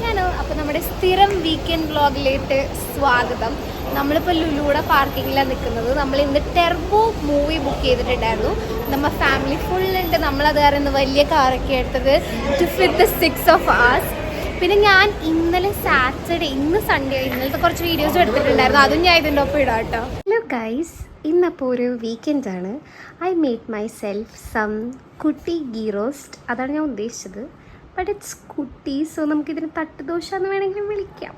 Hello, അപ്പോൾ നമ്മുടെ സ്ഥിരം വീക്കെൻഡ് വ്ളോഗിലേക്ക് സ്വാഗതം. നമ്മളിപ്പോൾ ലുലുവിടെ പാർക്കിങ്ങിലാണ് നിൽക്കുന്നത്. നമ്മൾ ഇന്ന് ടെർബോ മൂവി ബുക്ക് ചെയ്തിട്ടുണ്ടായിരുന്നു. നമ്മൾ ഫാമിലി ഫുള്ളുണ്ട്. നമ്മളത് കാരണം വലിയ കാറൊക്കെ എടുത്തത് to fit the 6 of us. പിന്നെ ഞാൻ ഇന്നലെ സാറ്റർഡേ, ഇന്ന് സൺഡേ, ഇന്നലത്തെ കുറച്ച് വീഡിയോസ് എടുത്തിട്ടുണ്ടായിരുന്നു. അതും ഞാൻ ഇതിൻ്റെ ഒപ്പം ഇടാം കേട്ടോ. ഹലോ ഗൈസ്, ഇന്നപ്പോൾ ഒരു വീക്കെൻഡാണ്. I made myself some കുട്ടി ഗീ റോസ്റ്റ്. അതാണ് ഞാൻ ഉദ്ദേശിച്ചത്. ബട്ട് ഇറ്റ്സ് കുട്ടി, സോ നമുക്കിതിന് തട്ടുദോശ എന്ന് വേണമെങ്കിലും വിളിക്കാം.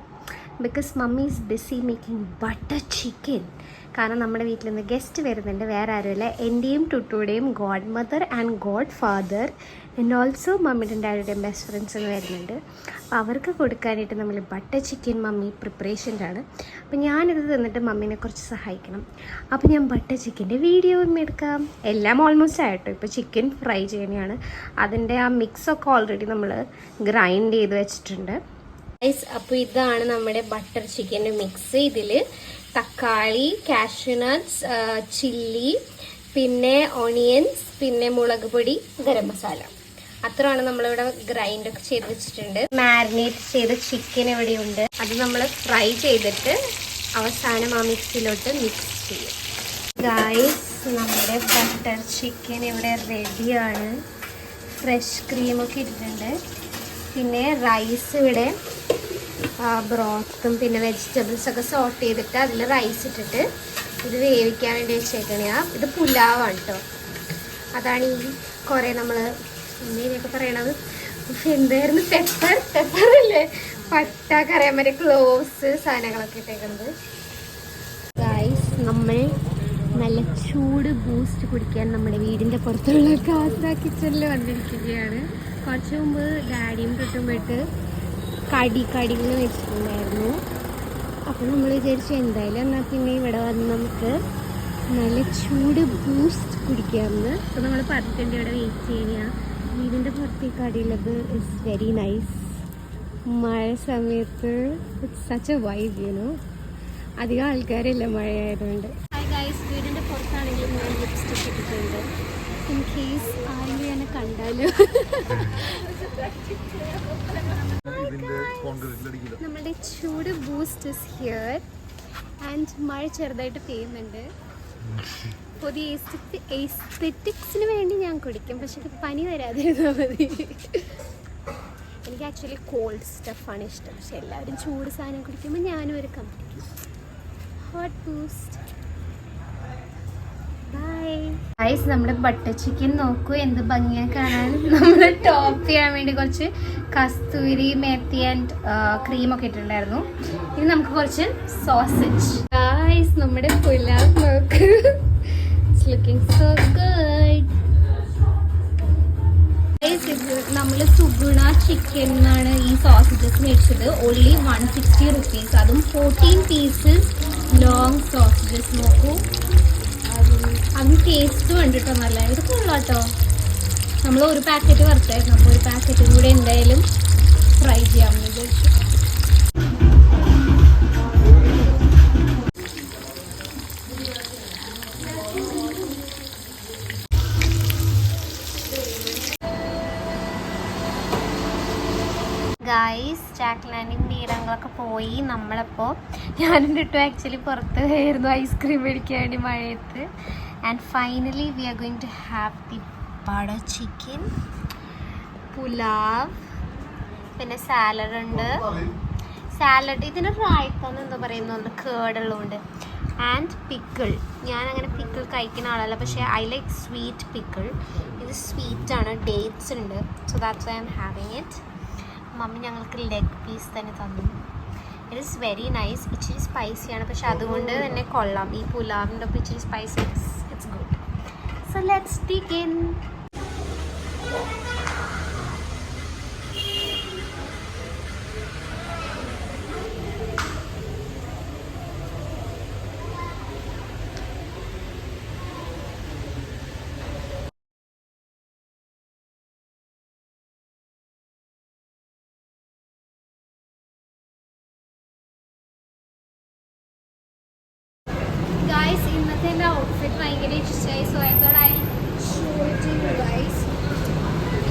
Because mummy is busy making butter chicken. കാരണം നമ്മുടെ വീട്ടിൽ നിന്ന് ഗസ്റ്റ് വരുന്നുണ്ട്. വേറെ ആരുമല്ല, എൻ്റെയും ടുട്ടുടെയും god mother and god father and also മമ്മിയുടെയും ഡാഡിയുടെയും ബെസ്റ്റ് ഫ്രണ്ട്സ് എന്ന് വരുന്നുണ്ട്. അപ്പോൾ അവർക്ക് കൊടുക്കാനായിട്ട് നമ്മൾ ബട്ടർ ചിക്കൻ മമ്മി പ്രിപ്പറേഷനിലാണ്. അപ്പോൾ ഞാനിത് തിന്നിട്ട് മമ്മീനെ കുറച്ച് സഹായിക്കണം. അപ്പോൾ ഞാൻ ബട്ടർ ചിക്കൻ്റെ വീഡിയോയും എടുക്കാം. എല്ലാം ഓൾമോസ്റ്റ് ആയിട്ടോ. ഇപ്പോൾ ചിക്കൻ ഫ്രൈ ചെയ്യണതാണ്. അതിൻ്റെ ആ മിക്സൊക്കെ ഓൾറെഡി നമ്മൾ ഗ്രൈൻഡ് ചെയ്ത് വെച്ചിട്ടുണ്ട്. അപ്പോൾ ഇതാണ് നമ്മുടെ ബട്ടർ ചിക്കൻ്റെ മിക്സ്. ഇതിൽ തക്കാളി, കാഷ്യൂനട്ട്സ്, ചില്ലി, പിന്നെ ഓണിയൻസ്, പിന്നെ മുളക് പൊടി, ഗരം മസാല, അത്രയാണ് നമ്മളിവിടെ ഗ്രൈൻഡൊക്കെ ചെയ്ത് വെച്ചിട്ടുണ്ട്. മാരിനേറ്റ് ചെയ്ത ചിക്കൻ ഇവിടെയുണ്ട്. അത് നമ്മൾ ഫ്രൈ ചെയ്തിട്ട് അവസാനം ആ മിക്സിലോട്ട് മിക്സ് ചെയ്യും. ഗായ്സ്, നമ്മുടെ ബട്ടർ ചിക്കൻ ഇവിടെ റെഡിയാണ്. ഫ്രഷ് ക്രീമൊക്കെ ഇട്ടിട്ടുണ്ട്. പിന്നെ റൈസ് ഇവിടെ ബ്രോത്തും പിന്നെ വെജിറ്റബിൾസൊക്കെ സോട്ട് ചെയ്തിട്ട് അതിൽ റൈസ് ഇട്ടിട്ട് ഇത് വേവിക്കാൻ വേണ്ടി വെച്ചേക്കണ. ഇത് പുലാവാണ് കേട്ടോ. അതാണ് ഈ കുറേ നമ്മൾ എന്തിനൊക്കെ പറയണത്, എന്തായിരുന്നു, പെപ്പറല്ലേ, പട്ട, കറിയാൻ ക്ലോവ്സ്, സാധനങ്ങളൊക്കെ ഇട്ടേക്കുന്നത്. ഗൈസ്, നമ്മൾ നല്ല ചൂട് ബൂസ്റ്റ് കുടിക്കാൻ നമ്മുടെ വീടിൻ്റെ പുറത്തുള്ള കാസ കിച്ചണിൽ വന്നിരിക്കുകയാണ്. കുറച്ച് മുമ്പ് ഡാഡിയും തൊട്ടും പോയിട്ട് കടികൾ വെച്ചിട്ടുണ്ടായിരുന്നു. അപ്പോൾ നമ്മൾ വിചാരിച്ചു എന്തായാലും എന്നാൽ പിന്നെ ഇവിടെ വന്ന് നമുക്ക് നല്ല ചൂട് ബൂസ്റ്റ് കുടിക്കാമെന്ന്. അപ്പോൾ നമ്മൾ പറഞ്ഞിട്ടുണ്ട് ഇവിടെ വെയിറ്റ് ചെയ്യുക. വീടിൻ്റെ പുറത്തേക്ക് കടിയുള്ളത് ഇറ്റ്സ് വെരി നൈസ്. മഴ സമയത്ത് it's such A vibe, you know. അധികം ആൾക്കാരില്ല മഴയായതുകൊണ്ട്. വീടിൻ്റെ പുറത്താണെങ്കിലും ഞാൻ ലിപ്സ്റ്റിക് ഇട്ടിട്ടുണ്ട്. ഇൻ കേസ് ആരെങ്കിലും എന്നെ കണ്ടാലോ. നമ്മുടെ ചൂട് ബൂസ്റ്റ് ഇസ് ഹിയർ ആൻഡ് മഴ ചെറുതായിട്ട് പെയ്യുന്നുണ്ട്. പുതിയ എസ്തെറ്റിക്സിന് വേണ്ടി ഞാൻ കുടിക്കും, പക്ഷെ ഇത് പനി വരാതിരുന്നാൽ മതി. എനിക്ക് ആക്ച്വലി കോൾഡ് സ്റ്റഫാണ് ഇഷ്ടം, പക്ഷെ എല്ലാവരും ചൂട് സാധനം കുടിക്കുമ്പോൾ ഞാനും ഒരു കമ്പനി ഹോട്ട് ബൂസ്റ്റ്. ഗൈസ്, നമ്മുടെ ബട്ടർ ചിക്കൻ നോക്കൂ, എന്ത് ഭംഗിയാ കാണാൻ. നമ്മൾ ടോപ്പ് ചെയ്യാൻ വേണ്ടി കുറച്ച് കസ്തൂരി മേത്തി ആൻഡ് ക്രീമൊക്കെ ഇട്ടിട്ടുണ്ടായിരുന്നു. ഇനി നമുക്ക് കുറച്ച് സോസേജ്. ഗൈസ്, നമ്മുടെ പുലാവ് നോക്കൂ, it's looking so good. Guys, ഇത് നമ്മൾ സുഗുണ ചിക്കൻ എന്നാണ് ഈ സോസേജസ് മേടിച്ചത്. Only 160 rupees. അതും 14 pieces ലോങ് സോസേജസ്. നോക്കൂ, അത് ടേസ്റ്റ് കണ്ടിട്ടോ നല്ല. ഇത് കൊള്ളാട്ടോ. നമ്മൾ ഒരു പാക്കറ്റ് വറുത്തായിരുന്നു. അപ്പോൾ ഒരു പാക്കറ്റും കൂടെ എന്തായാലും ഫ്രൈ ചെയ്യാമെന്ന് വിചാരിച്ചു. ഗൈസ്, ജാക്ക് ലാൻഡിങ് നീരങ്ങളൊക്കെ പോയി. നമ്മളപ്പോൾ ഞാനും കിട്ടും ആക്ച്വലി പുറത്ത് ആയിരുന്നു ഐസ്ക്രീം മേടിക്കാൻ വേണ്ടി മഴയത്ത്. And finally we are going to have the butter chicken, pulao, പിന്നെ സാലഡ് ഉണ്ട്. സാലഡ് ഇതിന് റായ്ത്താന്ന് എന്താ പറയുന്നുണ്ട്, കേടുള്ളതുകൊണ്ട്. And pickle. ഞാൻ അങ്ങനെ പിക്കിൾ കഴിക്കുന്ന ആളല്ല, പക്ഷേ ഐ ലൈക്ക് സ്വീറ്റ് പിക്കിൾ. ഇത് സ്വീറ്റാണ്, ഡേറ്റ്സ് ഉണ്ട്. So that's why I M having it. Mummy ഞങ്ങൾക്ക് ലെഗ് പീസ് തന്നെ തന്നു. It is very nice. ഇച്ചിരി സ്പൈസിയാണ്, പക്ഷെ അതുകൊണ്ട് തന്നെ കൊള്ളാം. ഈ പുലാവിൻ്റെ ഒപ്പം ഇച്ചിരി spicy, it's good. So let's begin. Guys, ഇന്നത്തെ എൻ്റെ ഔട്ട്ഫിറ്റ് ഭയങ്കര ഇഷ്ടമായി. So I thought I show it to you guys.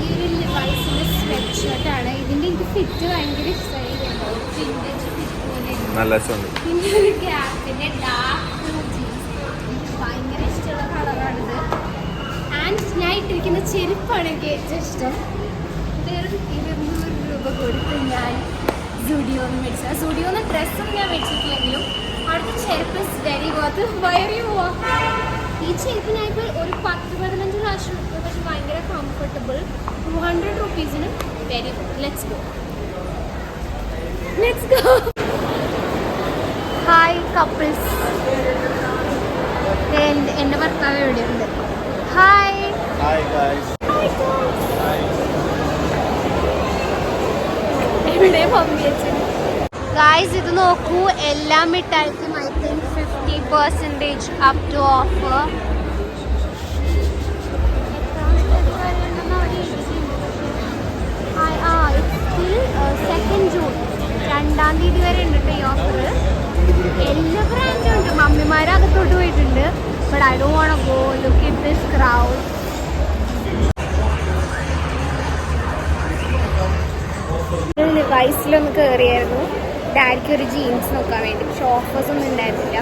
ഈ ഒരു ലിവൈസിൻ്റെ സ്വെറ്റ് ഷർട്ടാണ്. ഇതിൻ്റെ എനിക്ക് ഫിറ്റ് ഭയങ്കര ഇഷ്ടമായി. നല്ല രസമുണ്ട്. പിന്നെ ഒരു ഗ്യാപ്പിന്റെ ഡാർക്ക് ജീൻസ് എനിക്ക് ഭയങ്കര ഇഷ്ടമുള്ള കളറാണിത്. ആൻഡ് ഞാൻ ഇട്ടിരിക്കുന്ന ചെരുപ്പാണ് എനിക്ക് ഏറ്റവും ഇഷ്ടം. വെറും 200 രൂപ കൊടുത്ത് ഞാൻ സ്റ്റുഡിയോന്ന് മേടിച്ചത്. സ്റ്റുഡിയോന്ന് ഡ്രസ്സൊന്നും ഞാൻ മേടിച്ചിട്ടില്ലെങ്കിലും അവിടുത്തെ ചെരുപ്പ് ഇസ് വെരി വർത്ത്. വയറി പോവാ ഈ ചെരുപ്പിനായിട്ട് ഒരു 10-15 പ്രാവശ്യം എടുത്തു. പക്ഷെ ഭയങ്കര കംഫർട്ടബിൾ. 200 റുപ്പീസിന് very good. Let's go. Hi couples. എൻ്റെ ഭർത്താവ് എവിടെയുണ്ട്? ഹായ്. എവിടെ മമ്മി അച്ഛൻ? ഗായ്സ് ഇത് നോക്കൂ, എല്ലാ മിഠായിക്കും I think 50% up to offer. June 2-ാം തീയതി വരെ ഉണ്ട് കേട്ടോ ഈ ഓഫർ. എല്ലാ ബ്രാൻഡും ഉണ്ട്. മമ്മിമാരകത്തോട്ട് പോയിട്ടുണ്ട്. But I don't want to go. Look at this crowd. വൈസിലൊന്ന് കയറിയായിരുന്നു ഡാഡിക്ക് ഒരു ജീൻസ് നോക്കാൻ വേണ്ടി. പക്ഷെ ഓഫേഴ്സ് ഒന്നും ഉണ്ടായിരുന്നില്ല.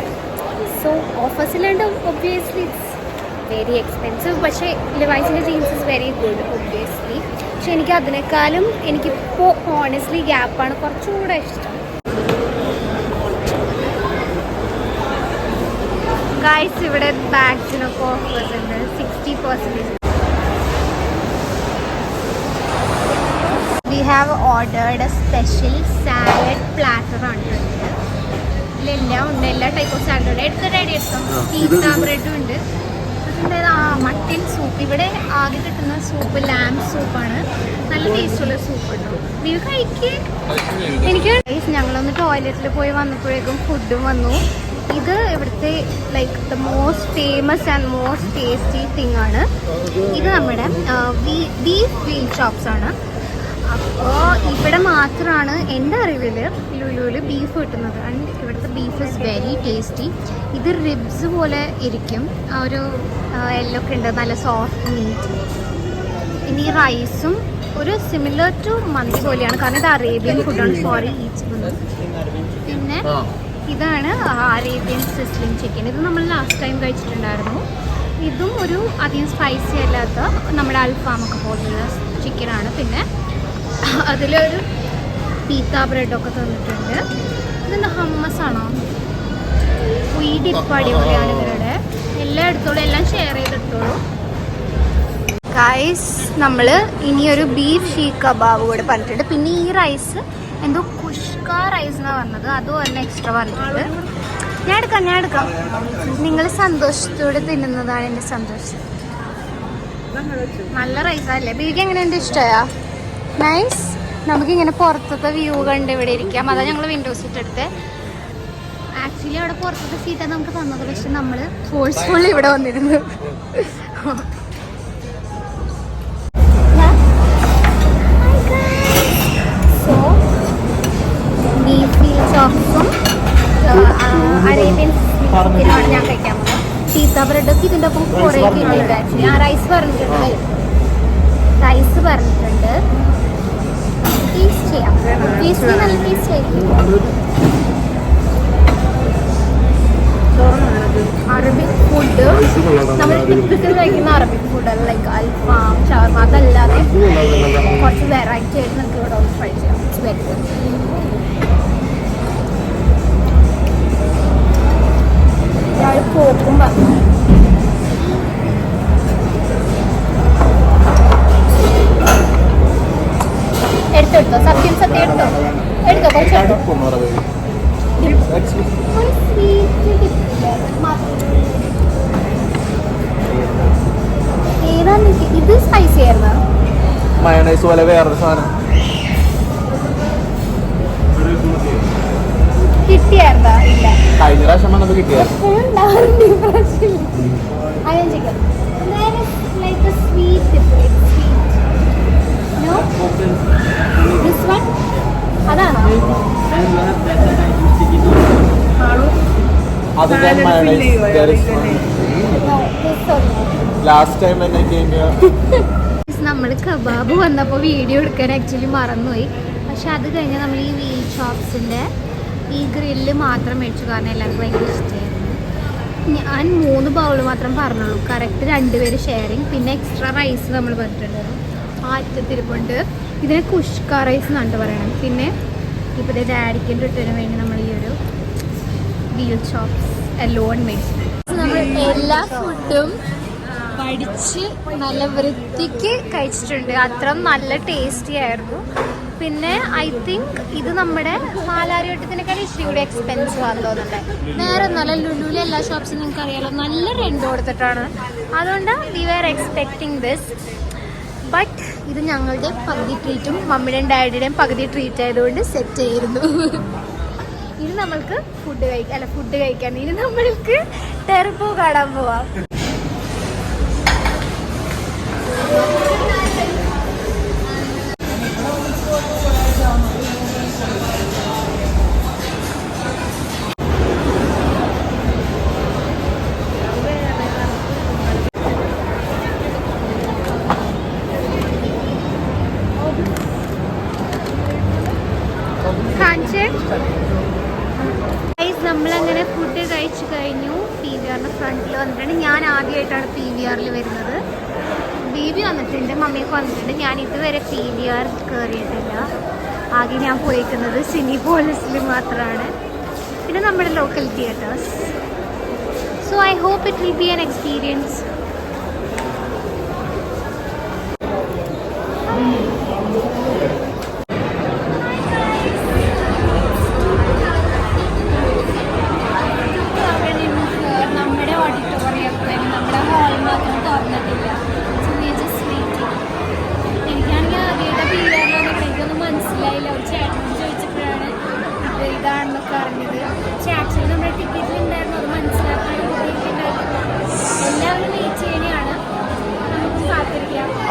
സോ ഓഫേഴ്സിലാണ്ട് ഒബ്വിയസ്ലി ഇറ്റ്സ് വെരി എക്സ്പെൻസീവ്. പക്ഷേ ലിവൈസിൻ്റെ jeans is very good obviously. പക്ഷെ എനിക്ക് അതിനേക്കാളും എനിക്കിപ്പോൾ ഹോണസ്റ്റ്ലി ഗ്യാപ്പാണ് കുറച്ചുകൂടെ ഇഷ്ടം. ഗൈസ് ഇവിടെ ബാഗ്സിനൊക്കെ ഓഫേഴ്സ് ഉണ്ട് 60%. We have ordered a special salad platter ആണ്. ഇതിലെല്ലാം ഉണ്ട്. എല്ലാ ടൈപ്പ് ഓഫ് സാലഡ് എടുത്ത് റെഡി എടുക്കാം. പീത്ത ബ്രെഡും ഉണ്ട്. Mutton soup. ഇവിടെ ആകെ കിട്ടുന്ന സൂപ്പ് ലാംബ് സൂപ്പാണ്. നല്ല ടേസ്റ്റുള്ള സൂപ്പ് ഉണ്ട്. നിങ്ങൾ കഴിക്ക്. എനിക്ക് ഞങ്ങളൊന്ന് ടോയ്ലറ്റിൽ പോയി വന്നപ്പോഴേക്കും ഫുഡും വന്നു. ഇത് ഇവിടുത്തെ like the most famous and most tasty thing ആണ്. ഇത് നമ്മുടെ ബീഫ് വീൽ ചോപ്സ് ആണ്. അപ്പോൾ ഇവിടെ മാത്രമാണ് എൻ്റെ അറിവിൽ ലുലുവിൽ ബീഫ് കിട്ടുന്നത്. ആൻഡ് ഇവിടുത്തെ ബീഫ് ഇസ് വെരി ടേസ്റ്റി. ഇത് റിബ്സ് പോലെ ഇരിക്കും. ആ ഒരു എല്ലൊക്കെ ഉണ്ട്. നല്ല സോഫ്റ്റ് മീറ്റ്. ഇനി ഈ റൈസും ഒരു സിമിലർ ടു മന്തി പോലെയാണ്. കാരണം ഇത് അറേബ്യൻ ഫുഡാണ്. Sorry each. പിന്നെ ഇതാണ് അറേബ്യൻ സിസ്ലിംഗ് ചിക്കൻ. ഇത് നമ്മൾ ലാസ്റ്റ് ടൈം കഴിച്ചിട്ടുണ്ടായിരുന്നു. ഇതും ഒരു അധികം സ്പൈസി അല്ലാത്ത നമ്മുടെ അൽഫാമൊക്കെ പോലുള്ള ചിക്കനാണ്. പിന്നെ അതിലൊരു പീത്ത ബ്രെഡൊക്കെ തന്നിട്ടുണ്ട്. ഇതെന്താ ഹമ്മസ് ആണോ? ഈ ഡിപ്പ് അടിപൊളിയാണ് ഇവരുടെ. എല്ലാം എടുത്തോളൂ, എല്ലാം ഷെയർ ചെയ്തെടുത്തോളൂ. ഗൈസ് നമ്മൾ ഇനിയൊരു ബീഫ് ഷീഖ് കബാബ് കൂടെ പറഞ്ഞിട്ടുണ്ട്. പിന്നെ ഈ റൈസ് എന്തോ കുഷ്ക റൈസ് എന്നാണ് പറഞ്ഞത്. അതും ഒരെണ്ണം എക്സ്ട്രാ പറഞ്ഞിട്ടുണ്ട്. ഞാൻ എടുക്കാം. നിങ്ങൾ സന്തോഷത്തോടെ തിന്നുന്നതാണ് എൻ്റെ സന്തോഷം. നല്ല റൈസല്ലേ? ബീക്ക് എങ്ങനെയുണ്ട്? ഇഷ്ടമായോ? നൈസ്. നമുക്കിങ്ങനെ പുറത്തത്തെ വ്യൂ കണ്ട് ഇവിടെ ഇരിക്കാം. അതാ ഞങ്ങൾ വിൻഡോ സീറ്റ് എടുത്ത്. ആക്ച്വലി അവിടെ പുറത്തത്തെ സീറ്റാണ് നമുക്ക് തന്നത്. പക്ഷെ നമ്മൾ ഫോഴ്സ്ഫുള്ളി ഇവിടെ വന്നിരുന്നു. സോ ബീഫ് ചോപ്സും അറേബ്യൻ ചിക്കനുമാണ് ഞാൻ കഴിക്കാൻ പോകുന്നത്. പീത്ത ബ്രെഡൊക്കെ ഇതിൻ്റെ ഒപ്പം കുറേ കിട്ടിയിട്ടുണ്ട്. ആക്ച്വലി ആ റൈസ് പറഞ്ഞിട്ടുണ്ട്. ടേസ്റ്റ് ചെയ്യാം. ടേസ്റ്റ് നല്ല ടേസ്റ്റ് ആയിരിക്കും. അറബിക് ഫുഡ് നമ്മൾ ടിപ്പിക്കൽ കഴിക്കുന്ന അറബിക് ഫുഡ് ലൈക്ക് അൽഫാം ഷവർമ അതല്ലാതെ കുറച്ച് വെറൈറ്റി ആയിട്ട് നമുക്ക് ഇവിടെ ഒന്ന് ട്രൈ ചെയ്യാം. It's very good. ഞാൻ പോകുമ്പോൾ എടുത്തോ സത്യം എടുത്തോ കുറച്ച് ഏതാന്ന് ഇത് സ്പൈസി ആയിരുന്നോ? മയോണൈസ് പോലെ വേറൊരു സാധനം കിട്ടിയായിരുന്നോ? ഇല്ല, കഴിഞ്ഞ പ്രാവശ്യം വന്നപ്പോൾ കിട്ടിയായിരുന്നു. അതാണോ? നമ്മൾ കബാബ് വന്നപ്പോൾ വീഡിയോ എടുക്കാൻ ആക്ച്വലി മറന്നുപോയി. പക്ഷെ അത് കഴിഞ്ഞ് നമ്മൾ ഈ വീൽ ചോപ്സിൻ്റെ ഈ ഗ്രില്ല് മാത്രം മേടിച്ചു, കാരണം എല്ലാവർക്കും ഭയങ്കര ഇഷ്ടമായിരുന്നു. ഞാൻ 3 ബൗൾ മാത്രം പറഞ്ഞുള്ളൂ, കറക്റ്റ് 2 പേര് ഷെയറിങ്. പിന്നെ എക്സ്ട്രാ റൈസ് നമ്മൾ പറഞ്ഞിട്ടുണ്ടായിരുന്നു, ആ അറ്റത്തിരിപ്പുണ്ട്. ഇതിനെ കുഷ്ക റൈസ് എന്നാണ് പറയണം. പിന്നെ ഇപ്പോൾ ഡാഡിക്കും റിട്ടേണിന് വേണ്ടി നമ്മൾ ഈ ഒരു വീൽ ചോപ്സ് എല്ലോൺ മേടിച്ചു. നമ്മൾ എല്ലാ ഫുഡും പഠിച്ച് നല്ല വൃത്തിക്ക് കഴിച്ചിട്ടുണ്ട്. അത്ര നല്ല ടേസ്റ്റി ആയിരുന്നു. പിന്നെ ഐ തിങ്ക് ഇത് നമ്മുടെ പാലാരിവട്ടത്തിനേക്കാൾ ഇച്ചിരി കൂടി എക്സ്പെൻസീവ് ആണെന്ന് തോന്നുന്നുണ്ട്. നേരെ നല്ല ലുലുവിലെ എല്ലാ ഷോപ്സും നിങ്ങൾക്ക് അറിയാലോ, നല്ല റെന്റ് കൊടുത്തിട്ടാണ്. അതുകൊണ്ട് we were expecting this. But ഇത് ഞങ്ങളുടെ പകുതി ട്രീറ്റും മമ്മിയുടെയും ഡാഡിയുടെയും പകുതി ട്രീറ്റ് ആയതുകൊണ്ട് സെറ്റ് ആയിരുന്നു. ഇനി നമ്മൾക്ക് ഫുഡ് കഴിക്കാൻ ഇനി നമ്മൾക്ക് ടെർബോ കാണാൻ പോവാം. നമ്മളങ്ങനെ ഫുഡ് കഴിച്ചു കഴിഞ്ഞു. PVR ഫ്രണ്ടിൽ വന്നിട്ടുണ്ട്. ഞാൻ ആദ്യമായിട്ടാണ് PVR വരുന്നത്. ബേബി വന്നിട്ടുണ്ട്, മമ്മിയൊക്കെ വന്നിട്ടുണ്ട്. ഞാൻ ഇതുവരെ PVR കയറിയിട്ടില്ല. ആകെ ഞാൻ പോയിരിക്കുന്നത് സിനിപോളിസിൽ മാത്രമാണ്. പിന്നെ നമ്മുടെ local theatres. So I hope it will be an experience.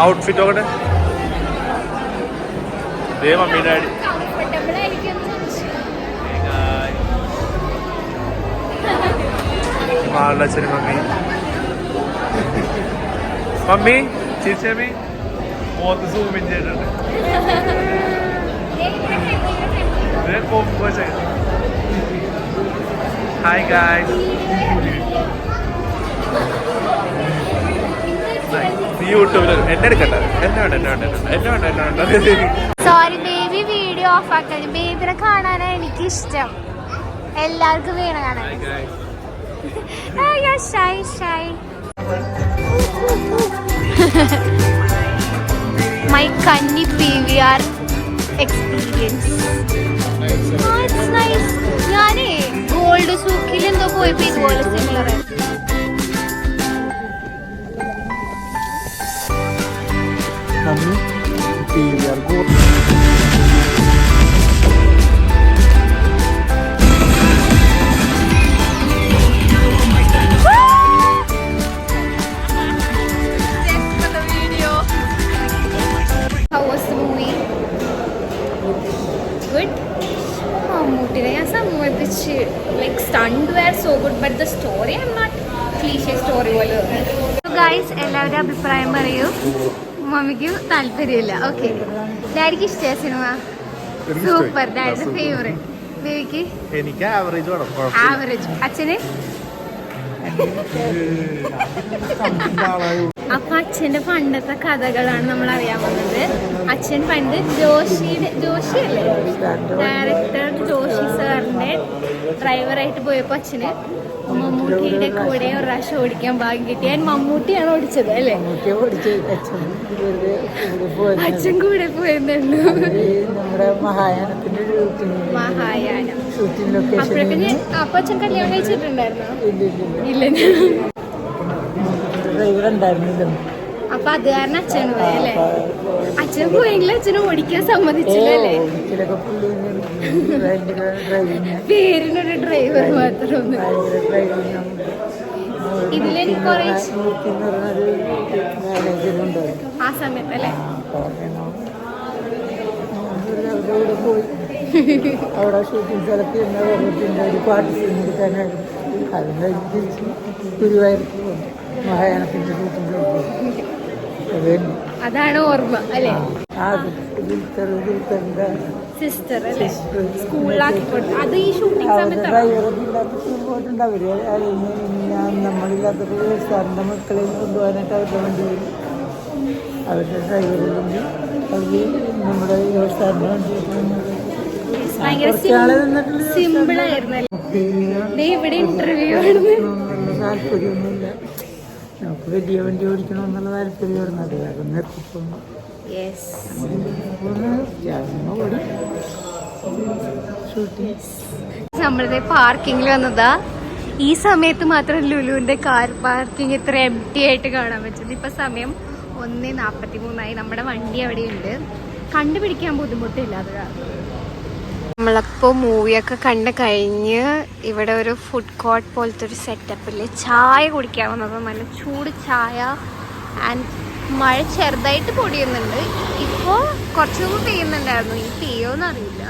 Outfit നോക്കട്ടെ. മമ്മി ഡാഡി അച്ഛനും മമ്മി ചേച്ചി മുഖത്ത് സൂമിൻ ചെയ്തിട്ടുണ്ട്. Hi guys. യൂട്യൂബിൽ എന്നെ എടുക്കണ്ട, എന്നെ വേണ്ട. സോറി ബേബി, വീഡിയോ ഓഫ് ആക്കാൻ. ബേബിനെ കാണാനാണ് എനിക്ക് ഇഷ്ടം. എല്ലാവർക്കും വേണം കാണാൻ. മൈ കന്നി PVR എക്സ്പീരിയൻസ്. ഞാനേ ഗോൾഡ് സൂക്കിൽ എന്തോ പോയപ്പോ ഇതുപോലെ സിമിലർ ആയിരുന്നു. PVR like stunt were so good, but the story I'm not cliche story പോലെ. So guys, എല്ലാവരുടെ അഭിപ്രായം പറയൂ. മമ്മിക്ക് താല്പര്യമില്ല. ഓക്കെ, ഡാഡിക്ക് ഇഷ്ടമായ സിനിമ? സൂപ്പർ, ഡാഡിയുടെ ഫേവറേറ്റ്. ബേബിക്ക് എനിക്ക് ആവറേജ് വേണം. ആവറേജ്. അച്ഛന്? അപ്പൊ അച്ഛന്റെ പണ്ടത്തെ കഥകളാണ് നമ്മൾ അറിയാൻ പോകുന്നത്. അച്ഛൻ പണ്ട് ജോഷിയല്ലേ, ഡയറക്ടർ ജോഷി സാറിന്റെ ഡ്രൈവറായിട്ട് പോയപ്പോ അച്ഛന് മമ്മൂട്ടിയുടെ കൂടെ ഒരു പ്രാവശ്യം ഓടിക്കാൻ ഭാഗ്യം കിട്ടി. ഞാൻ മമ്മൂട്ടിയാണ് ഓടിച്ചത് അല്ലേ? അച്ഛൻ കൂടെ പോയെന്നുള്ളൂ. മഹായാനം. അപ്പോഴൊക്കെ അപ്പൊ അച്ഛൻ കല്യാണം കഴിച്ചിട്ടുണ്ടായിരുന്നോ? ഇല്ല. അപ്പൊ അത് കാരണം അച്ഛൻ പോയല്ലേ? അച്ഛൻ പോയെങ്കിലും അച്ഛനെ ഓടിക്കാൻ സമ്മതിച്ചില്ലല്ലേ? പേരിനൊരു ഡ്രൈവർ മാത്രമൊന്നും. ഇതിലെനിക്ക് കുറെ ആ സമയത്തല്ലേ അവിടെ ഷൂട്ടിംഗ് സ്ഥലത്ത് ഒരു പാട്ട് എടുക്കാനായിരുന്നു. അത് കഴിഞ്ഞ് തിരിച്ച് ഗുരുവായൂർക്ക് പോകുന്നു. മഹായാനത്തിൻ്റെ ഷൂട്ടിംഗ്. അതാണ് ഓർമ്മ അല്ലേ? ദുൽഖറിന്റെ സിസ്റ്റർ അല്ലേ sister. സ്കൂളിലാക്കി കൊടുത്തു. അത് ഈ ഷൂട്ടിംഗ് അവരുടെ സമയത്താണ്. ഡ്രൈവറൊക്കെ ഇല്ലാത്ത പോയിട്ടുണ്ട് അവര്. ഞാൻ നമ്മളില്ലാത്തപ്പോൾ സാറിന്റെ മക്കളെ കൊണ്ടുപോകാനായിട്ട് അവരുടെ വണ്ടി വരും. അവരുടെ ഡ്രൈവറില്ലെങ്കിൽ അവര് നമ്മുടെ സാറിന്റെ വണ്ടി ഭയങ്കര സിമ്പിൾ ആയിരുന്നു. ഇവിടെ ഇന്റർവ്യൂ താല്പര്യമൊന്നുമില്ല. നമുക്ക് വലിയ വണ്ടി ഓടിക്കണമെന്നുള്ള താല്പര്യമായിരുന്നു. അത് കാരണം നിർത്തിപ്പോന്നു. നമ്മളുടെ പാർക്കിങ്ങിൽ വന്നതാ. ഈ സമയത്ത് മാത്രം ലുലുവിന്റെ കാർ പാർക്കിംഗ് ഇത്ര എംപ്റ്റി ആയിട്ട് കാണാൻ പറ്റുന്നത്. ഇപ്പൊ സമയം 1:43 നമ്മുടെ വണ്ടി അവിടെയുണ്ട്. കണ്ടുപിടിക്കാൻ ബുദ്ധിമുട്ടില്ല. അത് കാരണം നമ്മളപ്പോൾ മൂവിയൊക്കെ കണ്ട് കഴിഞ്ഞ് ഇവിടെ ഒരു ഫുഡ് കോർട്ട് പോലത്തെ ഒരു സെറ്റപ്പിൽ ചായ കുടിക്കാൻ വന്നത്. നല്ല ചൂട് ചായ. ആൻഡ് മഴ ചെറുതായിട്ട് പൊടിയുന്നുണ്ട്. ഇപ്പോൾ കുറച്ച് മുമ്പ് പെയ്യുന്നുണ്ടായിരുന്നു. ഈ പെയ്യോന്ന് അറിയില്ല.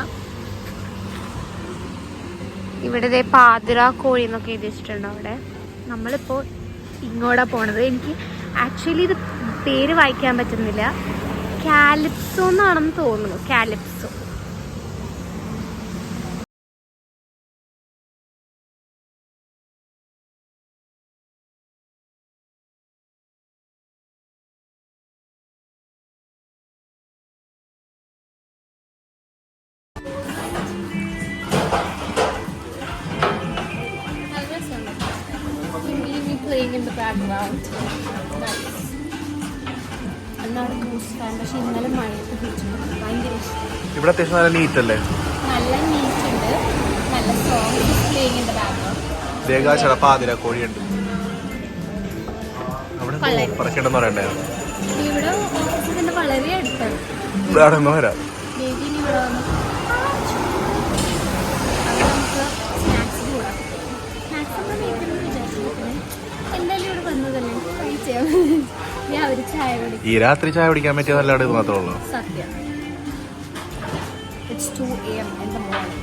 ഇവിടെ പാതിര കോഴി എന്നൊക്കെ എഴുതിച്ചിട്ടുണ്ട് അവിടെ. നമ്മളിപ്പോൾ ഇങ്ങോട്ടാണ് പോണത്. എനിക്ക് ആക്ച്വലി ഇത് പേര് വായിക്കാൻ പറ്റുന്നില്ല. കാലിപ്സോ എന്നാണെന്ന് തോന്നുന്നു. Calypso. Playing in the background. Nice. എന്നാണ് കൂട്ടാൻ. പക്ഷെ ഇന്നലെ മഴയൊക്കെ പിടിച്ചു. ഭയങ്കര ഇഷ്ടം. ഇവിടെ അത്യാവശ്യം നല്ല നീറ്റ് അല്ലേ? നല്ല നീറ്റ് ഉണ്ട്. നല്ല song playing in the background. പാതിര കോഴിയുണ്ട്. അവിടെ പറക്കേണ്ടെന്ന് പറയണ്ടായിരുന്നു. ഇവിടെ ഓഫീസിന്റെ വളരെ അടുത്താണ്. ഇവിടെ വരാം. ബേബി ഇവിടെ വന്നു. അവിടെ നമുക്ക് സ്നാക്സ് കൂടാം. സ്നാക്സ് നമ്മൾ വീട്ടിൽ വിചാരിച്ചിരിക്കുന്നത് എന്തായാലും ഇവിടെ വന്നതല്ലേ ട്രൈ ചെയ്യാം. ഞാൻ ഒരു ചായ കുടിക്കും. ഈ രാത്രി ചായ കുടിക്കാൻ പറ്റിയ നല്ല ഇത് മാത്രമേ ഉള്ളൂ. സത്യം. It's 2 AM in the morning.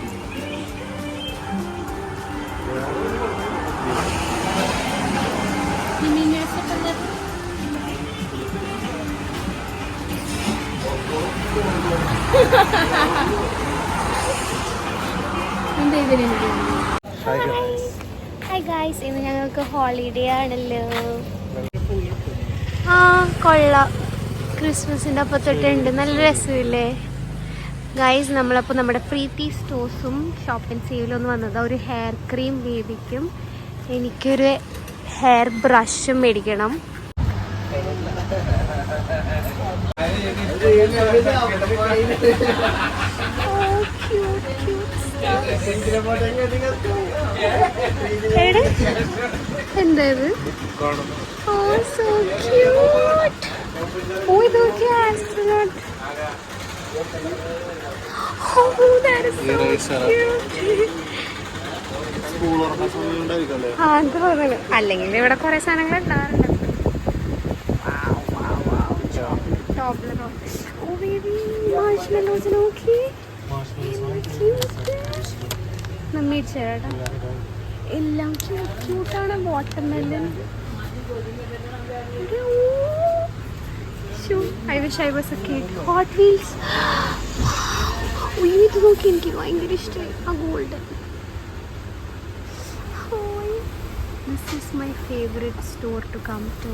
Hi guys, ഇന്ന് ഞങ്ങൾക്ക് ഹോളിഡേ ആണല്ലോ. ആ കൊള്ളാം. ക്രിസ്മസിൻ്റെ അപ്പം തൊട്ടുണ്ട്. നല്ല രസമില്ലേ ഗായ്സ്? നമ്മളപ്പോൾ നമ്മുടെ പ്രീതി സ്റ്റോഴ്സും ഷോപ്പിംഗ് സേവിലൊന്ന് വന്നത്. ഒരു ഹെയർ ക്രീം ബേബിക്കും എനിക്കൊരു ഹെയർ ബ്രഷും മേടിക്കണം. എന്താ ഇത്? ഓ സോ ക്യൂട്ട്. ഓ ഇത് നോക്കിയ astronaut. Oh, that is so cute. അല്ലെങ്കിൽ ഇവിടെ കുറെ സാധനങ്ങൾ ഉണ്ടാവാറുണ്ട്. ചേട്ടാ എല്ലാം ക്യൂട്ടാണ്. Watermelon. I wish I was a kid. Hot Wheels. ഇത് നോക്കി എനിക്ക് ഭയങ്കര ഇഷ്ടമായി ആ gold. This is my favorite store to come to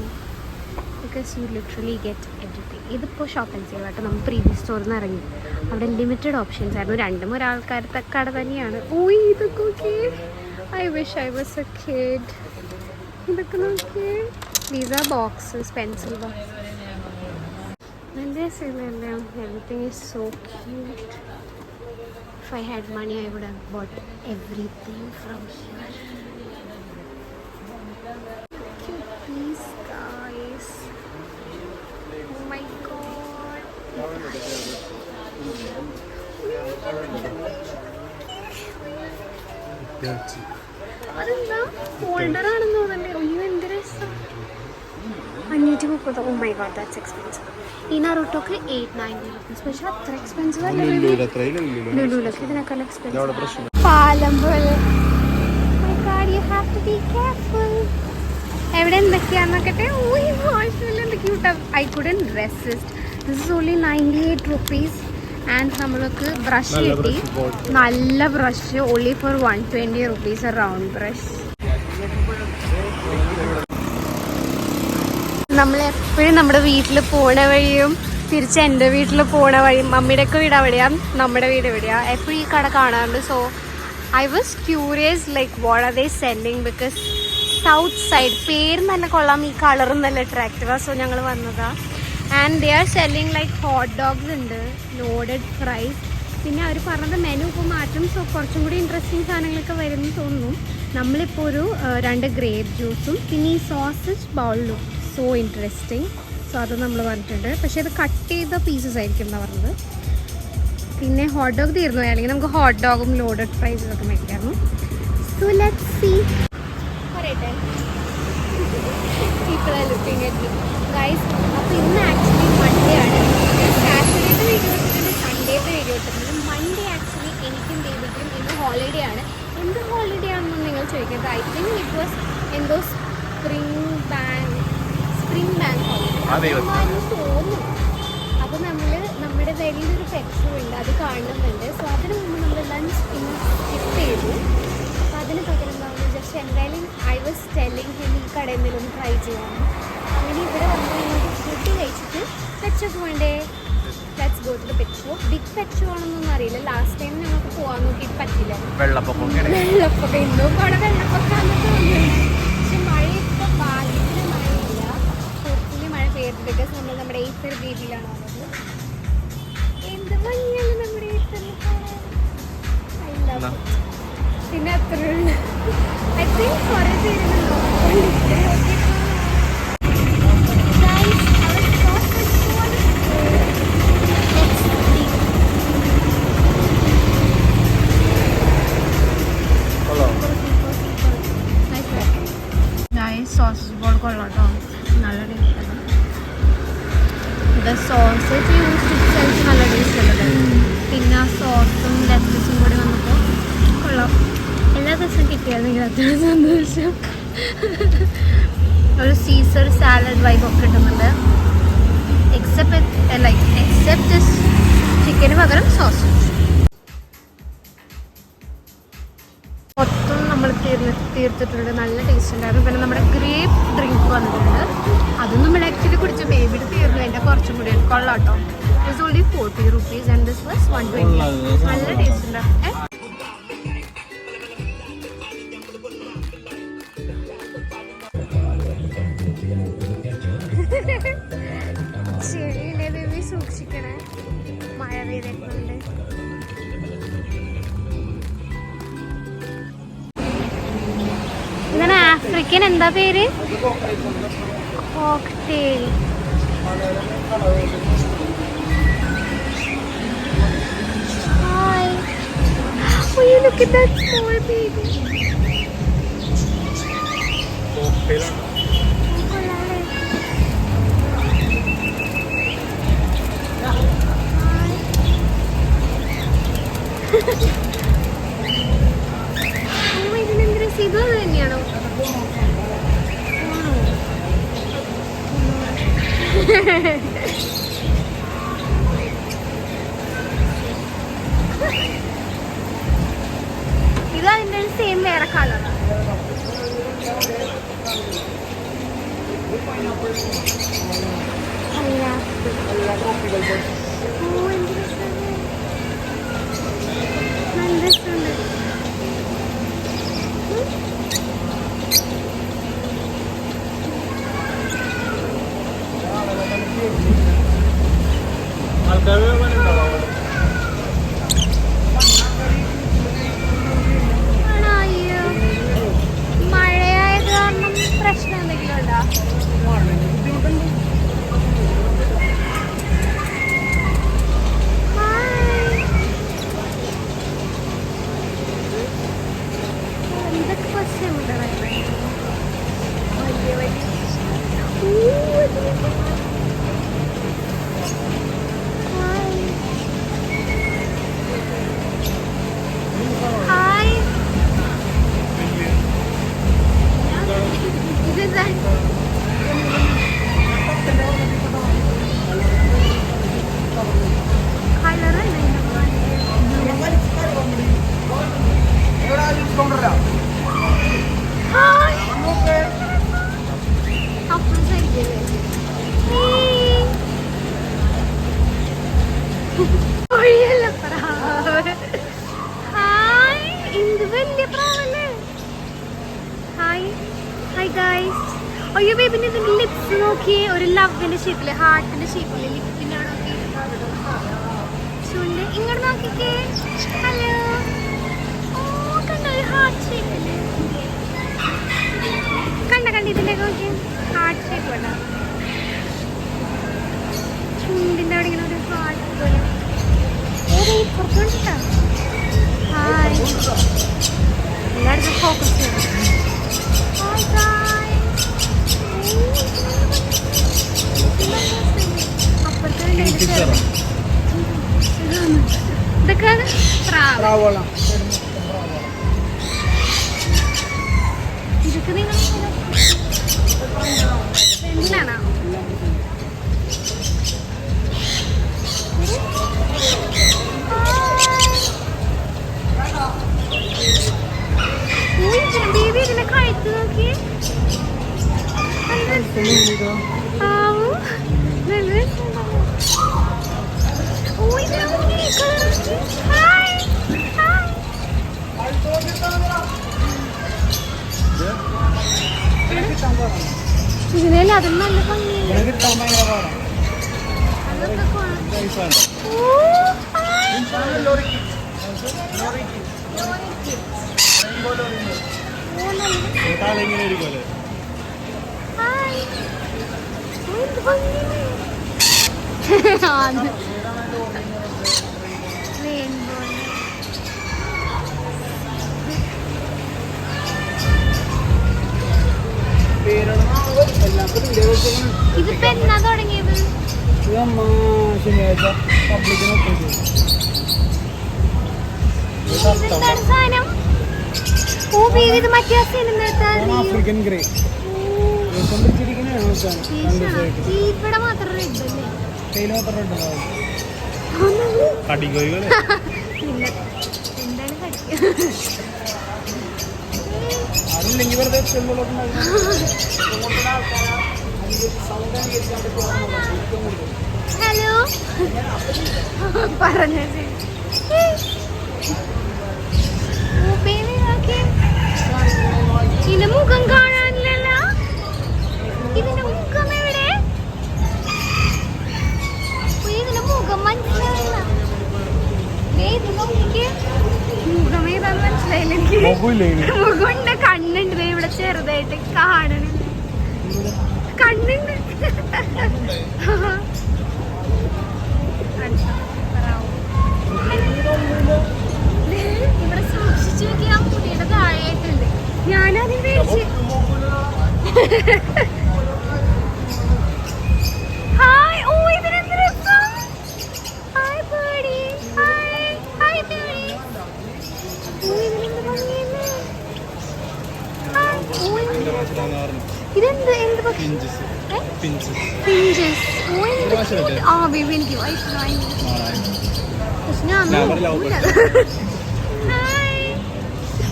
because you literally get everything. ഇതിപ്പോൾ ഷോപ്പ് ആൻഡ് സേവ് ആയിട്ട് നമ്മൾ പ്രീവിയസ് സ്റ്റോറിൽ നിന്ന് ഇറങ്ങി. അവിടെ ലിമിറ്റഡ് ഓപ്ഷൻസ് ആയിരുന്നു. രണ്ടും ഒരാൾക്കാരുടെ കട തന്നെയാണ്. ഇതൊക്കെ നോക്കി. I wish I was a kid. ഇതൊക്കെ നോക്കി. These are boxes, pencil box. നല്ല രസമില്ലല്ലോ. Everything is so cute. If I had money, I would have bought everything from here. Cute piece, guys. Oh my god. അതെന്താ folder ആണെന്ന് തോന്നല്ലേ? എന്ത് രസം. 530. Oh my god, that's expensive. ഈ നറൂട്ടോക്ക് 890 rupees. പക്ഷെ അത്ര expensive അല്ല. ലുലുലൊക്കെ ഇതിനേക്കാൾ എക്സ്പെൻസീവ്. പാലം പോലെ. My god, you have to be careful. എവിടെ എന്തൊക്കെയാന്ന് നോക്കട്ടെ. എന്ത് ക്യൂട്ടാ. I couldn't resist. This is only 98 rupees. And നമ്മൾക്ക് ബ്രഷ് കിട്ടി, നല്ല brush, only for 120 rupees a round brush. നമ്മളെപ്പോഴും നമ്മുടെ വീട്ടിൽ പോണ വഴിയും തിരിച്ച് എൻ്റെ വീട്ടിൽ പോണ വഴിയും, മമ്മിയുടെയൊക്കെ വീട് അവിടെയാണ്, നമ്മുടെ വീട് എവിടെയാണ്, എപ്പോഴും ഈ കട കാണാറുണ്ട്. So I was curious like what are they selling, because south side പേര് നല്ല കൊള്ളാം, ഈ കളറും നല്ല അട്രാക്റ്റീവാണ്. സോ ഞങ്ങൾ വന്നതാണ്. And they are selling like hot dogs ഉണ്ട്, ലോഡഡ് ഫ്രൈസ്. പിന്നെ അവർ പറഞ്ഞത് മെനു ഇപ്പോൾ മാറ്റും. സോ കുറച്ചും കൂടി ഇൻട്രസ്റ്റിംഗ് സാധനങ്ങളൊക്കെ വരുമെന്ന് തോന്നുന്നു. നമ്മളിപ്പോൾ ഒരു 2 ഗ്രേപ്പ് ജ്യൂസും പിന്നെ ഈ സോസേജ് ബൗളിലും സോ ഇൻട്രസ്റ്റിംഗ്. സോ അത് നമ്മൾ പറഞ്ഞിട്ടുണ്ട്. പക്ഷേ ഇത് കട്ട് ചെയ്ത പീസസ് ആയിരിക്കും എന്നാണ് പറഞ്ഞത്. പിന്നെ ഹോട്ട് ഡോഗ് തീർന്നു പോയി, അല്ലെങ്കിൽ നമുക്ക് ഹോട്ട് ഡോഗും ലോഡഡ് ഫ്രൈസും ഒക്കെ മേടിക്കായിരുന്നു. So let's see. പറയട്ടെ, people are looking at me guys. അപ്പോൾ ഇന്ന് ആക്ച്വലി മൺഡേ ആണ്. സാറ്റർഡേത്തെ വീഡിയോ ഇട്ടിട്ടുണ്ട്, സൺഡേത്തെ വീഡിയോ ഇട്ടിട്ടുണ്ട്. മൺഡേ ആക്ച്വലി എനിക്കും ബേബിക്കും ഇന്ന് ഹോളിഡേ ആണ്. എന്ത് ഹോളിഡേ ആണെന്ന് നിങ്ങൾ ചോദിക്കുന്നത്, ഐ തിങ്ക് ഇറ്റ് വാസ് എന്തോ സ്പ്രിംഗ് ബാങ്ക് ഹോളിഡേ തോന്നുന്നു. അപ്പോൾ നമ്മൾ നമ്മുടെ വലിയൊരു പെട്രോൾ ഉണ്ട്, അത് കാണുന്നുണ്ട്. സോ അതിന് മുമ്പ് നമ്മൾ ലഞ്ച് ഇന്ന് സ്കിപ്പ് ചെയ്തു. അപ്പോൾ അതിന് പകരം നമ്മൾ ജസ്റ്റ് എന്തായാലും ഐ വാസ് ടെല്ലിങ് ഹിം ഈ കടയിൽ എന്തെങ്കിലും ട്രൈ ചെയ്യാമെന്ന്. അങ്ങനെ ഇവിടെ വന്ന് നമുക്ക് ഫുഡ് കഴിച്ചിട്ട് പെറ്റ്ഷോപ്പ് വേണ്ടേ, let's go to the pet shop. Big pet show ആണെന്നൊന്നും അറിയില്ല. ലാസ്റ്റ് ടൈം ഞങ്ങൾക്ക് പോകാൻ നോക്കിയിട്ട് പറ്റില്ല, വെള്ളപ്പൊക്കം ഇന്നും അവിടെ വെള്ളപ്പൊക്കാന്നൊക്കെ തോന്നുന്നു. പക്ഷെ മഴ ഇപ്പോൾ ഭാഗ്യത്തിന് മഴയില്ല, ഹോപ്പ്ഫുള്ളി മഴ പെയ്യുന്നത്. ബിക്കോസ് നമ്മൾ നമ്മുടെ ഏത്തർ ബേബിയിലാണ് ഉള്ളത്. എന്ത് ഭംഗിയാണ് നമ്മുടെ ഏത്തറിൽ കാണാൻ. പിന്നെ അത്ര ഐ തിങ്ക് കുറേ പേരുണ്ടല്ലോ. സോസേജ് ബോൾ കൊള്ളാം കേട്ടോ, നല്ല ടേസ്റ്റാണ്. ഇത് സോസേജ് യൂസ് ചെയ്ത് നല്ല ടേസ്റ്റ് ഉള്ളത്. പിന്നെ ആ സോസും ലെറ്റസും കൂടി വന്നപ്പോൾ കൊള്ളാം. എല്ലാ ദിവസവും കിട്ടിയായിരുന്നെങ്കിൽ അത്ര സന്തോഷം. ഒരു സീസർ സാലഡ് വൈബൊക്കെ കിട്ടുന്നുണ്ട്. എക്സെപ്റ്റ് ചിക്കന് പകരം സോസേജ്. മൊത്തം നമ്മൾ തീർത്തിട്ടുണ്ട്, നല്ല ടേസ്റ്റ് ഉണ്ടായിരുന്നു. പിന്നെ നമ്മുടെ ഗ്രേപ്പ് ഡ്രിങ്ക് വന്നിട്ടുണ്ട്, അതും നമ്മൾ ആക്ച്വലി കുടിച്ച് ബേബിയുടെ തീർന്നു. എൻ്റെ കുറച്ചും കൂടി കൊള്ളാട്ടോ. It's only 40 rupees and this was 120. നല്ല ടേസ്റ്റ് ഉണ്ടായിരുന്നു. ശരിയല്ലേ ബേബി, സൂക്ഷിക്കണേ, മഴ പെയ്തേക്കുന്നുണ്ട്. ഇങ്ങനെ ആഫ്രിക്കൻ എന്താ പേര്, cocktail. Hi, oh you look at that small baby. ഇത് തന്നെയാണോ? ഇത് അതിൻ്റെ സെയിം വേറെ കളറാണ്. നല്ല രസമുണ്ട്. മഴയായത് കാരണം പ്രശ്നം എന്തെങ്കിലും ഉണ്ടോ? ഹായ് ഹായ്, എന്ത് വലിയ പ്രാവല്ലേ. Hi hi guys. അയ്യോ ബേബിന് ഇതിന്റെ ലിപ്സ് നോക്കിയേ, ഒരു ലവിന്റെ ഷേപ്പില്, ഹാർട്ടിന്റെ ഷേപ്പില് ലിപ്പിന്റെ അവിടെ നോക്കി. ചുണ്ട് ഇങ്ങോട്ട് നോക്കിക്കേ. ഹലോ. ഓ കണ്ട, ഒരു ഹാർട്ട് ഷേപ്പില്. കണ്ട ഇതിന്റെ നോക്കി, ഹാർട്ട് ഷേപ്പ് വേണ്ട. ചുണ്ടിന്റെ അവിടെ ഇങ്ങനെ ഒരു ഹാർട്ട് പോലെ. പുറത്തോട്ടാ. ഹായ്, എല്ലായിടത്തും ഫോക്കസ് ചെയ്യണം. Hi guys. അപ്പുറത്തെ ഇതൊക്കെ പ്രാവ്. ഇതൊക്കെ നിങ്ങൾ ഫ്രണ്ടിലാണോ? ബേബി ഇതിനെ കഴിച്ചു നോക്കി. ഇതിനല്ല അതും നല്ല ഭംഗിയുണ്ട്. ഇതിപ്പോ എന്നാ തുടങ്ങിയത്? ശനിയാഴ്ച പബ്ലിക്കിന് ഇതെന്താണ് സാധനം? ഓ ബേബി, ഇത് മറ്റേ ആഫ്രിക്കൻ ഗ്രേ. ഇവിടെ മാത്രം റെഡ് അല്ലേ? മാത്രം എന്താണ് ഹലോ പറഞ്ഞ ഇതിന്റെ മുഖം കാണാനില്ലല്ലോ. ഇതിന്റെ മുഖം എവിടെ? ഇതിന്റെ മുഖം മനസ്സിലായില്ല. മുഖം ഏതാന്ന് മനസ്സിലായില്ല എനിക്ക്. മുഖമുണ്ട്, കണ്ണുണ്ട്, ഇവിടെ ചെറുതായിട്ട് കാണണം. കണ്ണുണ്ട്. ഇവിടെ സൂക്ഷിച്ചു നോക്കി ആ മുടിയുടെ താഴെയായിട്ടുണ്ട്. ഞാനതിന് പേടിച്ച്. ഹായ്. ഓ ഇതിനെന്ത് രസം. ഹായ് പേടി. ഹായ് ഹായ് പേടി. ഓ ഇതിനെന്ത് ഭംഗിയല്ലേ. ഇതെന്ത് എന്ത് പക്ഷി? പിഞ്ചസ്. ഓ എന്ത്. ആ ബേബി എനിക്ക് വയസ്സിലായി. ഞാൻ ഹായ്.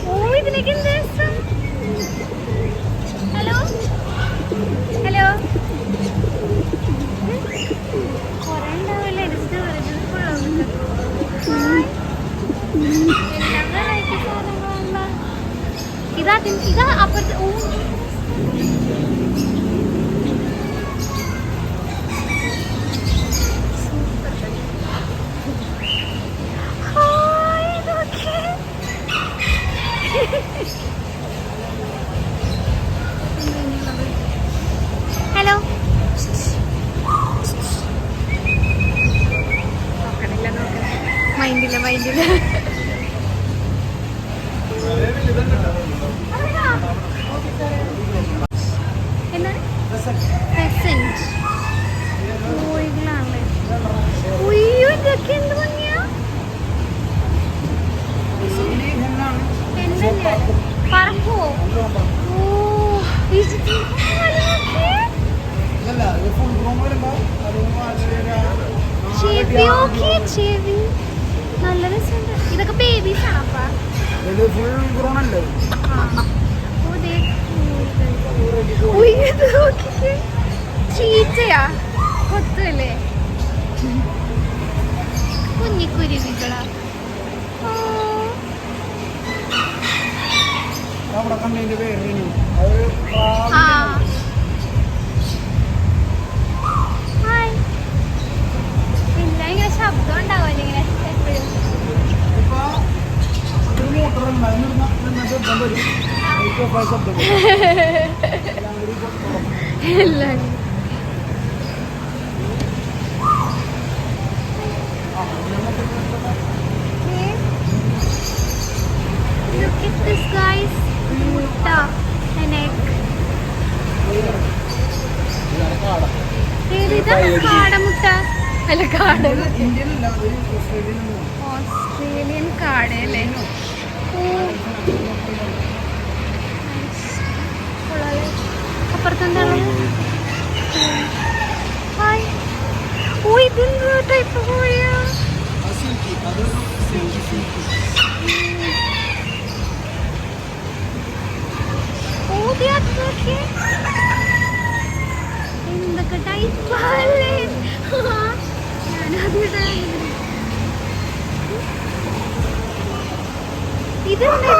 ഓ ഇതിനൊക്കെ എന്ത് രസം. Hello hello. കുറെ ഉണ്ടാവില്ല. എല്ലാം വെറൈറ്റി സാധനങ്ങളല്ല. ഇതാ അപ്പുറത്ത്. ഓ ഹലോ. മൈൻഡില്ല മൈൻഡില്ല. എന്താണ് കോഴികളാണല്ലേ. ഉയ്യോ ഇതൊക്കെ എന്ത് ഭംഗിയാ. എന്തല്ലേ പറക്കോ? ഓ ചെവി നല്ല രസമുണ്ട്. ഇതൊക്കെ ബേബീസ് ആണപ്പാ. ചീച്ചയാ കൊത്തല്ലേ. കുഞ്ഞിക്കുരുവികളാ. അവിടെ കണ്ടതിന്റെ പേര് ആ ഹായ്. ഇല്ല ഇങ്ങനെ ശബ്ദം ഉണ്ടാവുമല്ലോ ഇങ്ങനെ എപ്പോഴും. എല്ലാം look at this guys. മുട്ട and egg. ഏതിതാ? കാടമുട്ട അല്ല കാട. ഓസ്ട്രേലിയൻ കാട അല്ലേ? അപ്പുറത്തെന്താണ്? ഹായ്. ഓ ഇതെന്ത് ടൈപ്പ് കോഴിയാ? എന്തൊക്കെ ടൈപ്പല്ലേ? ഞാനത് ഇതെന്താ?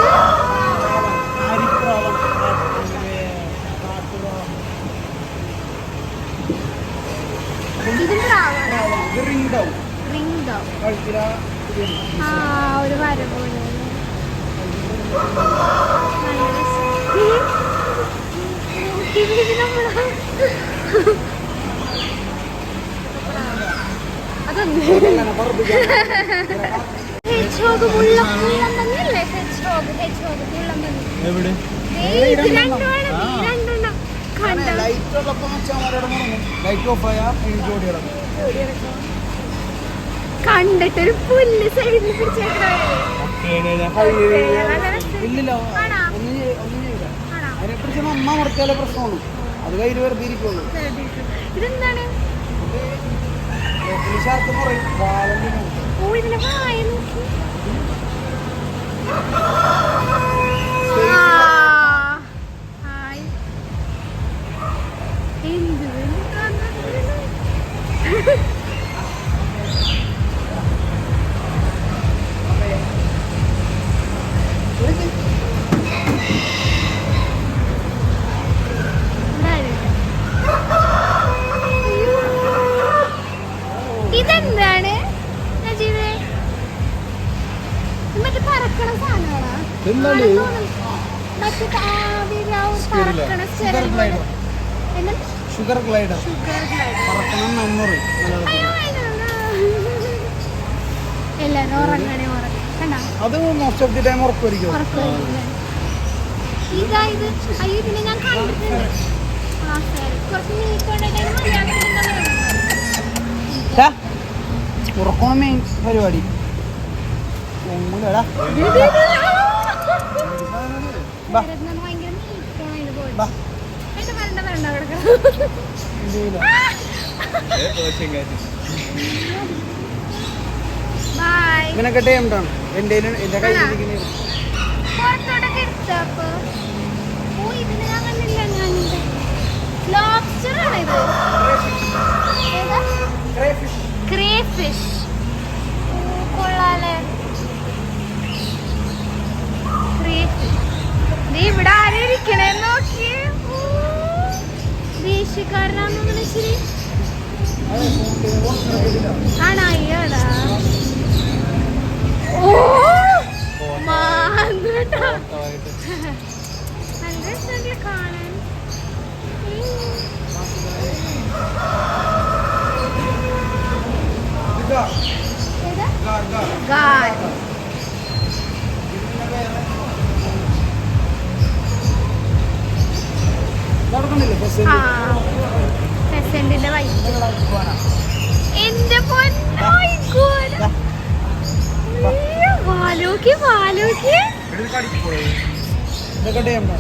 ആ ഒരു വര പോലെ കണ്ടിട്ടൊരു പുല്ല് സൈഡിൽ പിടിച്ചേക്കണോ? അമ്മ മുറിച്ചാലേ പ്രശ്നമുള്ളൂ. അത് കയ്യിൽ വെറുതെ ഇരിക്കുള്ളൂ. ഇതെന്താണ്? ഓ ഇതിന്റെ വായ നോക്കി. എന്ത് ഇതെന്താണ്? മറ്റേ പറക്കണ സാധനമാണോ? മറ്റേ ഷുഗർ ഗ്ലൈഡർ. എല്ലാരും ഉറങ്ങണേ ഉറങ്ങ. അത് മോസ്റ്റ് ഓഫ് ദി ടൈം ഉറക്കുമായിരിക്കും. ഇതാ ഇത്. അയ്യോ ഇതിനെ ഞാൻ കണ്ടിട്ടുണ്ട്. ആ ശരി. കുറച്ച് നീക്കൊണ്ടെങ്കിൽ ഉറക്കണം മെയിൻ പരിപാടി. ഇങ്ങനൊക്കെ ടൈമാണ് എന്റെ കയ്യിൽ. പുറത്തോട്ടൊക്കെ എടുത്തപ്പോ ഇതിന് ഞാൻ കണ്ടില്ല. ഞാനിത് ലോബ്സ്റ്റർ ആണ്. ഇത് ക്രേഫിഷ്. കൊള്ളാലേ ക്രേഫിഷ്. ഇവിടെ ആരും ഇരിക്കണേ നോക്കി. ദേശീയക്കാരനാന്ന് ശരി ആണോ? അയ്യോടാ. ഓ മാന്താ നല്ല രസമല്ലേ കാണാൻ? പെസന്റിന്റെ വൈറ്റ്. എന്റെ വാലോക്കി വാലോക്കി.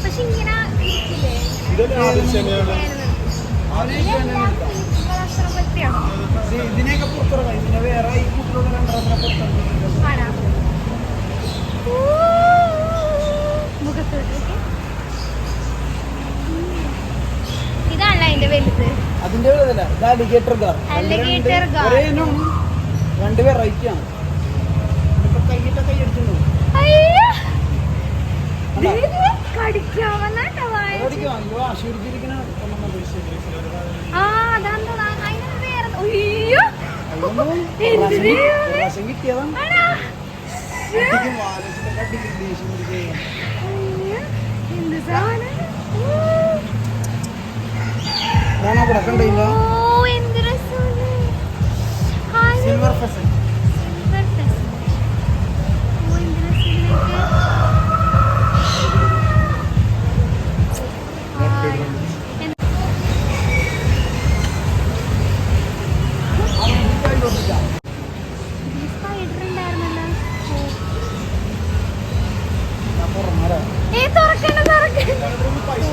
പക്ഷെ ഇങ്ങനെ ഇതിനെയൊക്കെ പുറത്തിറങ്ങാം. ഇതിനെ വേറെ ഈ കുട്ടികളുടെ രണ്ടെണ്ണത്തിനെ പുറത്തിറങ്ങാം. ഇതാണല്ലോ അതിന്റെ വലുത്. അതിന്റെ വലുതല്ല, ഇത് അലിഗേറ്റർ ഗാർ. അലിഗേറ്റർ ഗാർ. 2 വെറൈറ്റി ആണ്. ഇപ്പൊ കൈയിട്ട കൈ അടിക്കുന്നു. അയ്യോ. കടിക്കാൻ വന്നാട്ടോ വായ. അയ്യോ ആശീർവദിച്ചിരിക്കണ ആ അതാണ് അതിന് വേറെ. അയ്യോ എന്തിനാ കിട്ടിയതാണ്. എന്ത് സാധനം. ഇവിടെ കണ്ടില്ല. ഓ എന്ത് രസമാണ്. സിൽവർ ഫെസൻ. ഓ എന്ത് രസം.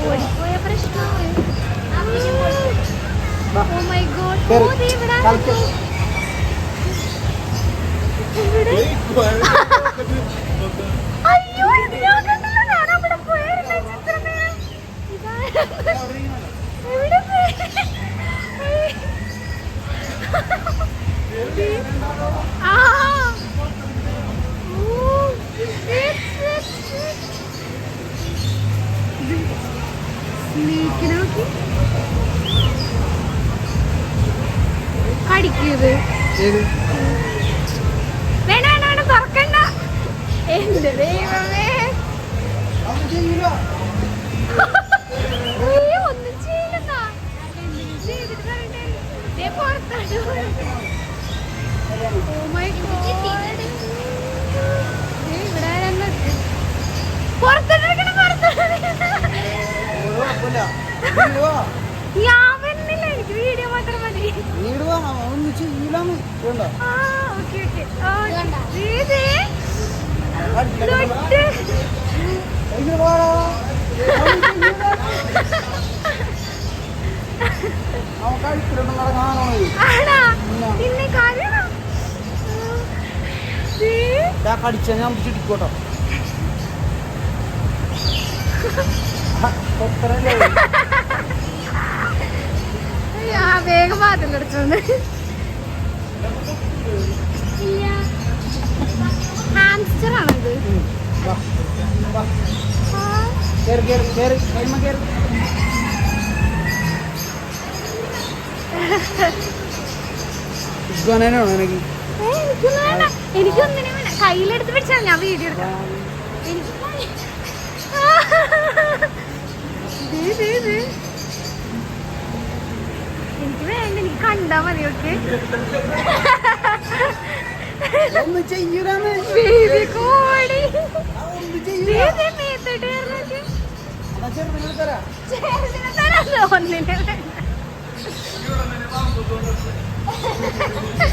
ഓടിപ്പോയ പ്രശ്നമാണ്. ഓ മൈ ഗോഡ്. ഓ ദേ ഇവിടെ അയ്യോ ഇത് ഞാൻ കണ്ടില്ല. ഞാൻ അവിടെ പോയിരുന്ന ചിത്രമേ. എവിടെ ആ സ്നേഹിക്കണോക്കി കടിക്കുന്നത്. വേണ്ട വേണ്ട വേണ്ട തുറക്കണ്ട. എന്റെ ദൈവമേ ഒന്നും ചെയ്യില്ലെന്നാ. എന്തെങ്കിലും ചെയ്തിട്ട് പറയണ്ടേ. പുറത്താണ്. Oh my god. ഇവിടെ പുറത്തോട്ടിരിക്കണം. ഞാൻ വരുന്നില്ല. എനിക്ക് വീഡിയോ മാത്രം മതി. പിന്നെ കാര്യണോ കടിച്ച ഞാൻ പിടിച്ചിട്ടിക്കോട്ടോ. വേഗം പാത്തിലടിച്ചോണ്ട് ഹാംസ്റ്റർ ആണത്. എനിക്കൊന്നിനും വേണം. കയ്യിലെടുത്ത് പിടിച്ചാൽ ഞാൻ വീഡിയോ എടുക്കാം. എനിക്ക് വേണ്ട. എനിക്ക് കണ്ടാ മതി. ഓക്കെ കോടി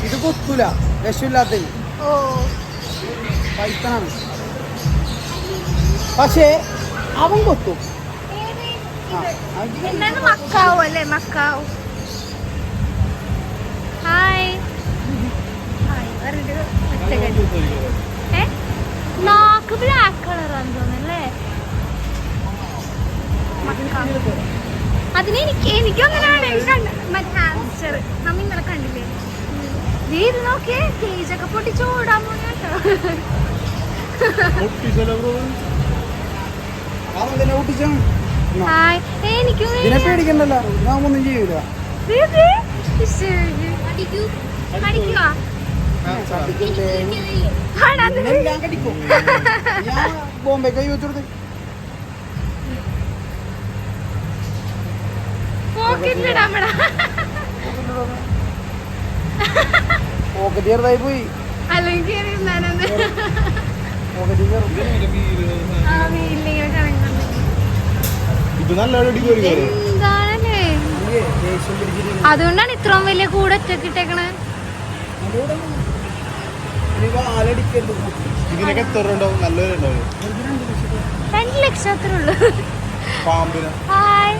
ഇത് കൊത്തൂല. വിഷമില്ലാത്ത പൈത്തനാണ്. പക്ഷേ അവൻ കൊത്തും. എന്താണ് മക്കാവോ അല്ലേ? മക്കാവോ. ഹായ് നാക്ക് ബ്ലാക്ക് കളറാന്ന് തോന്നല്ലേ. അതിന് എനിക്കൊന്നിനാണ് മറ്റേ ഹാംസ്റ്റർ നമ്മ ഇന്നലെ കണ്ടില്ലേ. ഇത് നോക്കിയേ കേജൊക്കെ പൊട്ടിച്ച് ഓടാൻ പോണ കേട്ടോ. ഹായ് എനിക്കും പേടിക്കണ്ടല്ലോ. ഞാൻ ഒന്നും ചെയ്യൂല. പഠിക്കുവാ ബോംബെ യൂത്ത് പോക്കറ്റ് ചെറുതായി പോയി. അല്ലെങ്കിൽ എന്താണല്ലേ. അതുകൊണ്ടാണ് ഇത്രയും വലിയ കൂടെ ഒറ്റക്കിട്ടേക്കണേ. ഇതിനൊക്കെ എത്ര ഉണ്ടാവും? നല്ലൊരു 2 ലക്ഷം അത്രേ ഉള്ളൂ. ഹായ്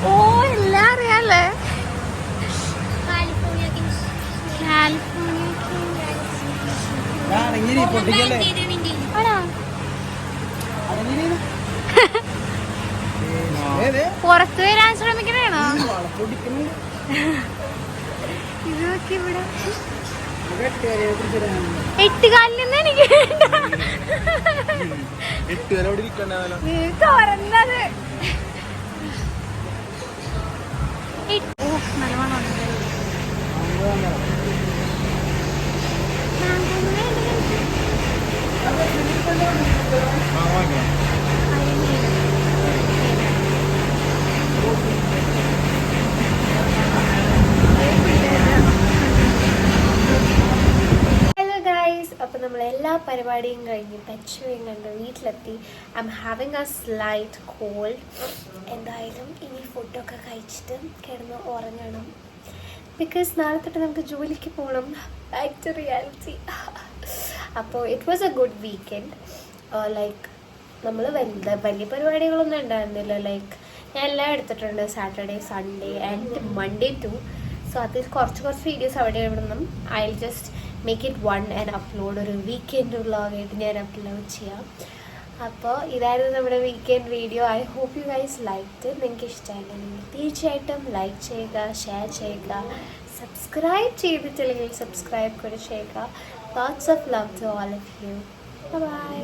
ഓ എല്ലാം അറിയാല്ലേ. പുറത്തു വരാൻ ശ്രമിക്കണേണോ? ഇതൊക്കെ ഇവിടെ 8 കാലിൽ നിന്ന് എനിക്ക് തുറന്നത് അപ്പോൾ നമ്മളെല്ലാ പരിപാടിയും കഴിഞ്ഞ് പെച്ചുവയും കണ്ട് വീട്ടിലെത്തി. I'm having a slight cold. എന്തായാലും ഇനി ഫുഡൊക്കെ കഴിച്ചിട്ട് കിടന്ന് ഉറങ്ങണം. ബിക്കോസ് നാളെ തൊട്ട് നമുക്ക് ജോലിക്ക് പോകണം. Back to reality. അപ്പോൾ it was a good weekend. Like നമ്മൾ വലിയ പരിപാടികളൊന്നും ഉണ്ടായിരുന്നില്ല. ലൈക്ക് ഞാൻ എല്ലാം എടുത്തിട്ടുണ്ട്, Saturday, Sunday and Monday too. So അതിൽ കുറച്ച് വീഡിയോസ് അവിടെ ഇവിടെ നിന്നും I will just make it one and upload. ഒരു വീക്കെൻഡ് വ്ളോഗായിട്ട് ഞാൻ അപ്ലോഡ് ചെയ്യാം. അപ്പോൾ ഇതായിരുന്നു നമ്മുടെ weekend video. I hope you guys like. നിങ്ങൾക്ക് ഇഷ്ടമായിട്ടുണ്ടെങ്കിൽ തീർച്ചയായിട്ടും ലൈക്ക് ചെയ്യുക, ഷെയർ ചെയ്യുക, സബ്സ്ക്രൈബ് ചെയ്തിട്ടില്ലെങ്കിൽ സബ്സ്ക്രൈബ് കൂടെ ചെയ്യുക. Lots of love to all of you. By.